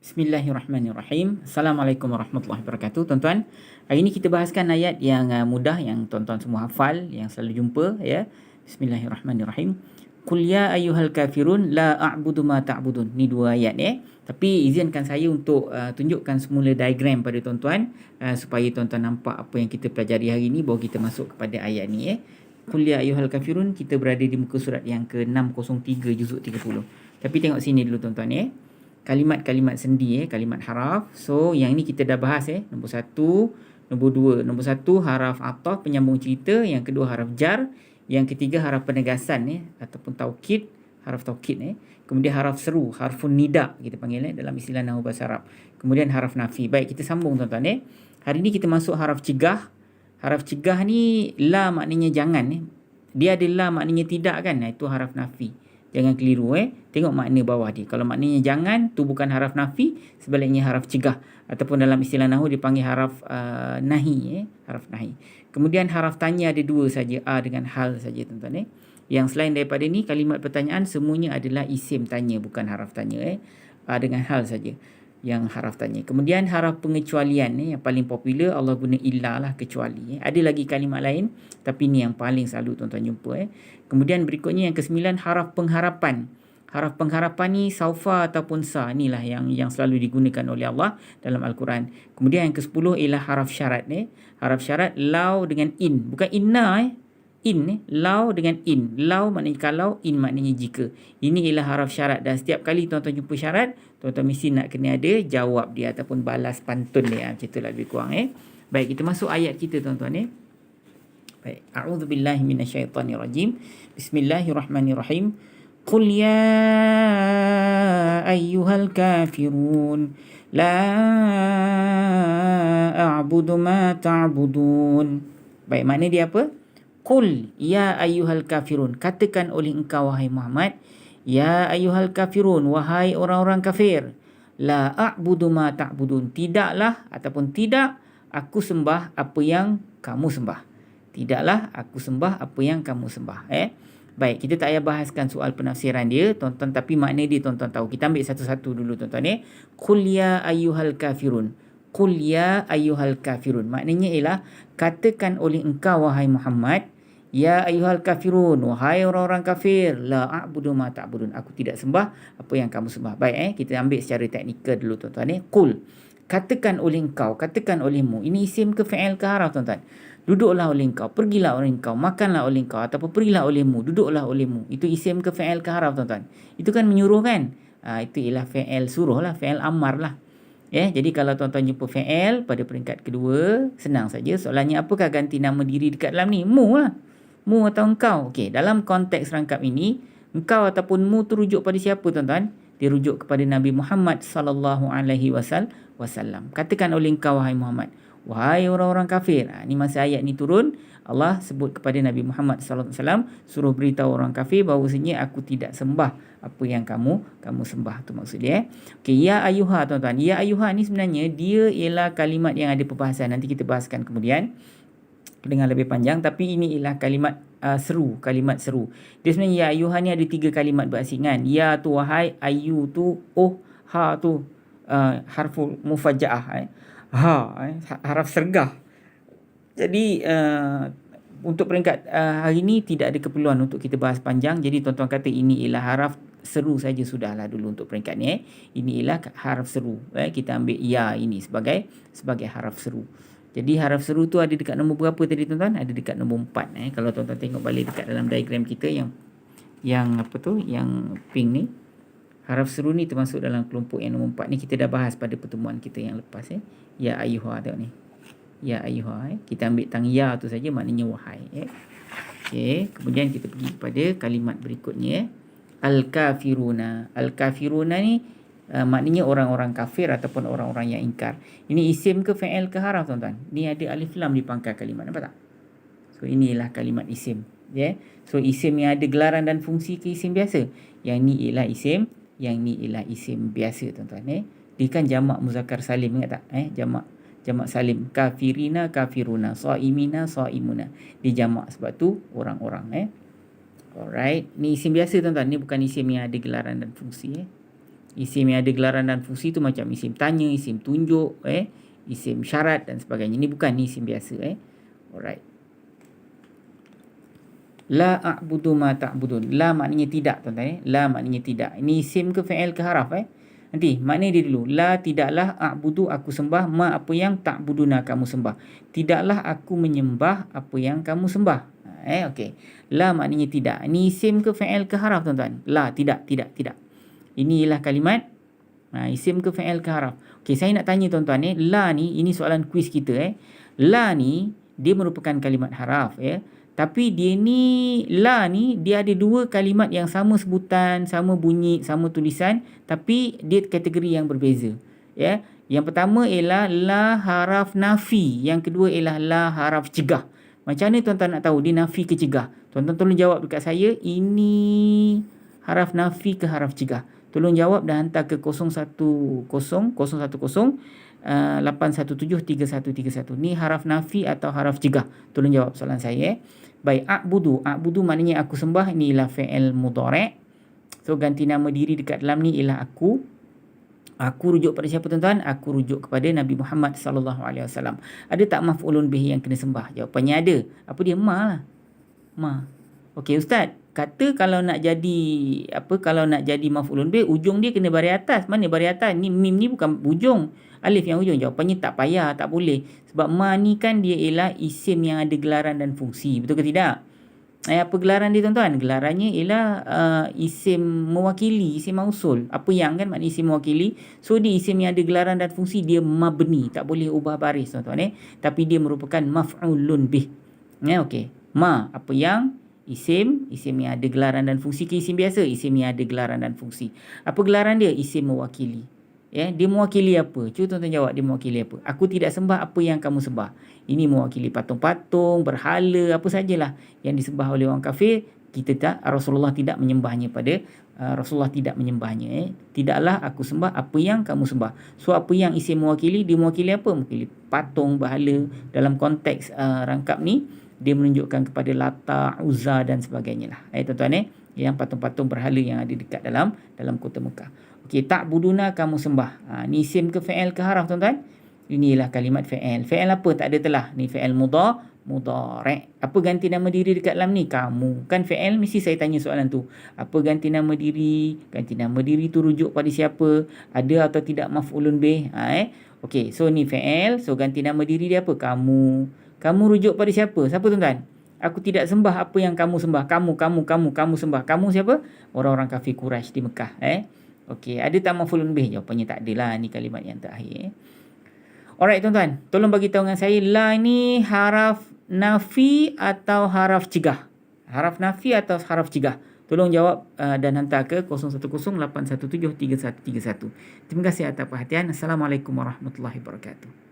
Bismillahirrahmanirrahim. Assalamualaikum warahmatullahi wabarakatuh, tuan-tuan. Hari ini kita bahaskan ayat yang mudah, yang tuan-tuan semua hafal, yang selalu jumpa, ya. Bismillahirrahmanirrahim. Qul ya ayyuhal kafirun la a'budu ma ta'budun. Ni dua ayat, ya. Tapi izinkan saya untuk tunjukkan semula diagram pada tuan-tuan supaya tuan-tuan nampak apa yang kita pelajari hari ini baru kita masuk kepada ayat ni, ya. Qul ya ayyuhal kafirun, kita berada di muka surat yang ke-603 juzuk 30. Tapi tengok sini dulu tuan-tuan, ya. Kalimat-kalimat sendi, kalimat haraf. So yang ni kita dah bahas, nombor 1, nombor 2. Nombor 1 haraf athaf penyambung cerita, yang kedua haraf jar, yang ketiga haraf penegasan ataupun taukid, haraf taukid. Kemudian haraf seru, harfun nida kita panggil dalam istilah nahwu bahasa Arab. Kemudian haraf nafi. Baik, kita sambung tuan-tuan. Hari ni kita masuk haraf cegah. Haraf cegah ni la maknanya jangan. Dia ada la maknanya tidak kan? Itu haraf nafi. Jangan keliru. Tengok makna bawah dia. Kalau maknanya jangan, tu bukan haraf nafi, sebaliknya haraf cegah. Ataupun dalam istilah nahwu dipanggil haraf nahi. Haraf nahi. Kemudian haraf tanya ada dua saja, a dengan hal saja tuan-tuan. Yang selain daripada ni, kalimat pertanyaan semuanya adalah isim tanya, bukan haraf tanya. A dengan hal saja yang haraf tanya. Kemudian haraf pengecualian yang paling popular, Allah guna illa lah, kecuali. Ada lagi kalimat lain, tapi ni yang paling selalu tuan-tuan jumpa. Kemudian berikutnya yang ke-9 haraf pengharapan. Haraf pengharapan ni saufa ataupun sa, inilah yang selalu digunakan oleh Allah dalam Al-Quran. Kemudian yang ke-10 ialah haraf syarat. Haraf syarat lau dengan in, bukan inna. In, lau dengan in. Lau maknanya kalau, in maknanya jika. Ini ialah haraf syarat, dan setiap kali tuan-tuan jumpa syarat, tuan-tuan mesti nak kena ada jawab dia ataupun balas pantun dia. Macam itulah lebih kurang. Baik, kita masuk ayat kita tuan-tuan. Baik, a'udzubillahi minasyaitonirrajim. Bismillahirrahmanirrahim. Qul ya ayyuhal kafirun la a'budu ma ta'budun. Baik, makna dia apa? Qul ya ayyuhal kafirun, katakan oleh engkau wahai Muhammad, ya ayyuhal kafirun, wahai orang-orang kafir, la a'budu ma ta'budun, tidaklah ataupun tidak aku sembah apa yang kamu sembah. Tidaklah aku sembah apa yang kamu sembah. Baik, kita tak payah bahaskan soal penafsiran dia tuan-tuan, tapi makna dia tuan-tuan tahu. Kita ambil satu-satu dulu tuan-tuan. Qul ya ayyuhal kafirun. Qul ya ayyuhal kafirun, maknanya ialah katakan oleh engkau wahai Muhammad, ya ayyuhal kafirun, wahai orang-orang kafir, la a'budu ma ta'budun, aku tidak sembah apa yang kamu sembah. Baik, kita ambil secara teknikal dulu tuan-tuan. Qul, katakan oleh engkau, katakan olehmu. Ini isim ke fi'il ke haraf tuan-tuan? Duduklah oleh engkau, pergilah oleh engkau, makanlah oleh engkau, ataupun pergilah olehmu, duduklah olehmu. Itu isim ke fi'il ke haraf tuan-tuan? Itu kan menyuruh kan? Itu ialah fi'il suruh lah, fi'il amar lah. Jadi kalau tuan-tuan jumpa fi'il pada peringkat kedua, senang saja. Soalannya, apakah ganti nama diri dekat dalam ni? Mu lah. Mu atau engkau. Okey, dalam konteks rangkap ini, engkau ataupun mu terujuk pada siapa tuan-tuan? Dia rujuk kepada Nabi Muhammad sallallahu alaihi wasallam. Katakan oleh engkau wahai Muhammad, wahai orang-orang kafir. Ni masa ayat ni turun, Allah sebut kepada Nabi Muhammad sallallahu alaihi wasallam, suruh beritahu orang kafir bahawasanya aku tidak sembah apa yang kamu sembah. Tu maksud dia. Okey, ya ayuha tuan-tuan. Ya ayuha ni sebenarnya dia ialah kalimat yang ada perbahasan. Nanti kita bahaskan kemudian dengan lebih panjang, tapi ini ialah kalimat seru, kalimat seru. Dia sebenarnya ya ayuha ni ada 3 kalimat berasingan. Ya tu wahai, ayu tu oh, ha tu harful mufajaah. Haraf sergah. Jadi untuk peringkat hari ini tidak ada keperluan untuk kita bahas panjang. Jadi tuan-tuan kata ini ialah haraf seru saja sudahlah dulu untuk peringkat ni. Ini ialah haraf seru. Kita ambil ya ini sebagai haraf seru. Jadi haraf seru tu ada dekat nombor berapa tadi tuan-tuan? Ada dekat nombor 4. Kalau tuan-tuan tengok balik dekat dalam diagram kita yang apa tu? Yang pink ni. Haraf seru ni termasuk dalam kelompok yang nombor 4 ni. Kita dah bahas pada pertemuan kita yang lepas. Ya ayyuha tengok ni. Ya ayyuha. Kita ambil tang ya tu saja, maknanya wahai. Okey, kemudian kita pergi kepada kalimat berikutnya. Al-kafiruna. Al-kafiruna ni maknanya orang-orang kafir ataupun orang-orang yang ingkar. Ini isim ke fi'il ke haraf tuan-tuan? Ni ada alif lam di pangkal kalimat, nampak tak? So inilah kalimat isim. So isim yang ada gelaran dan fungsi ke isim biasa. Yang ni ialah isim, yang ni ialah isim biasa tuan-tuan. Dia kan jamak muzakkar salim, ingat tak? Jamak salim. Kafirina, kafiruna. Saimina, saimuna. Dia jamak, sebab tu orang-orang. Alright. Ni isim biasa tuan-tuan. Ni bukan isim yang ada gelaran dan fungsi. Isim yang ada gelaran dan fungsi tu macam isim tanya, isim tunjuk, isim syarat dan sebagainya. Ni bukan ni isim biasa. Alright. La a'budu ma ta'budun. La maknanya tidak, tuan-tuan. La maknanya tidak. Ini isim ke fi'il ke haraf? Nanti makna dia dulu. La tidaklah a'budu aku sembah ma apa yang ta'buduna kamu sembah. Tidaklah aku menyembah apa yang kamu sembah. Okey. La maknanya tidak. Ini isim ke fi'il ke haraf, tuan-tuan? La tidak. Ini ialah kalimat isim ke fi'il ke haraf. Okey, saya nak tanya tuan-tuan la ni, ini soalan kuis kita La ni dia merupakan kalimat haraf Tapi dia ni la ni dia ada dua kalimat yang sama sebutan, sama bunyi, sama tulisan, tapi dia kategori yang berbeza. Yang pertama ialah la haraf nafi, yang kedua ialah la haraf cegah. Macam mana tuan-tuan nak tahu dia nafi ke cegah? Tuan-tuan tolong jawab dekat saya, ini haraf nafi ke haraf cegah? Tolong jawab dan hantar ke 010-817-3131. Ni haraf nafi atau haraf cegah? Tolong jawab soalan saya. Baik, a'budu. A'budu maknanya aku sembah. Ini ialah fi'il mudhari'. So, ganti nama diri dekat dalam ni ialah aku. Aku rujuk pada siapa, tuan-tuan? Aku rujuk kepada Nabi Muhammad SAW. Ada tak maf'ulun bih yang kena sembah? Jawapannya ada. Apa dia? Ma lah. Ma. Okey, Ustaz. Kata kalau nak jadi maf'ulun bih, ujung dia kena baris atas. Mana baris atas? Ni mim ni bukan ujung. Alif yang ujung. Jawapannya tak payah, tak boleh. Sebab ma ni kan dia ialah isim yang ada gelaran dan fungsi. Betul ke tidak? Apa gelaran dia, tuan-tuan? Gelarannya ialah isim mewakili, isim mausul. Apa yang kan makna isim mewakili. So dia isim yang ada gelaran dan fungsi, dia mabni. Tak boleh ubah baris, tuan-tuan. Tapi dia merupakan maf'ulun bih. Okey. Ma, apa yang? Isim yang ada gelaran dan fungsi ke isim biasa? Isim yang ada gelaran dan fungsi. Apa gelaran dia? Isim mewakili. Dia mewakili apa? Cuba tuan-tuan jawab, dia mewakili apa? Aku tidak sembah apa yang kamu sembah. Ini mewakili patung-patung, berhala, apa sajalah yang disembah oleh orang kafir. Rasulullah tidak menyembahnya Rasulullah tidak menyembahnya. Tidaklah aku sembah apa yang kamu sembah. So apa yang isim mewakili? Dia mewakili apa? Mewakili patung, berhala. Dalam konteks rangkap ni, dia menunjukkan kepada Lata, Uzza dan sebagainya lah. Tuan-tuan yang patung-patung berhala yang ada dekat dalam kota Mekah. Okey, ta'buduna kamu sembah. Ni isim ke fi'il ke haraf, tuan-tuan? Inilah kalimat fi'il. Fi'il apa? Tak ada telah. Ni fi'il mudhari'. Apa ganti nama diri dekat dalam ni? Kamu. Kan fi'il mesti saya tanya soalan tu. Apa ganti nama diri? Ganti nama diri tu rujuk pada siapa? Ada atau tidak maf'ulun bih? Okey, so ni fi'il. So ganti nama diri dia apa? Kamu. Kamu rujuk pada siapa? Siapa, tuan-tuan? Aku tidak sembah apa yang kamu sembah. Kamu sembah. Kamu siapa? Orang-orang kafir Quraisy di Mekah. Okey, ada tak maf'ulun bih? Jawapannya tak ada lah. Ni kalimat yang terakhir. Alright, tuan-tuan. Tolong bagi tahu dengan saya, la ni haraf nafi atau haraf cegah? Haraf nafi atau haraf cegah? Tolong jawab dan hantar ke 010-817-3131. Terima kasih atas perhatian. Assalamualaikum warahmatullahi wabarakatuh.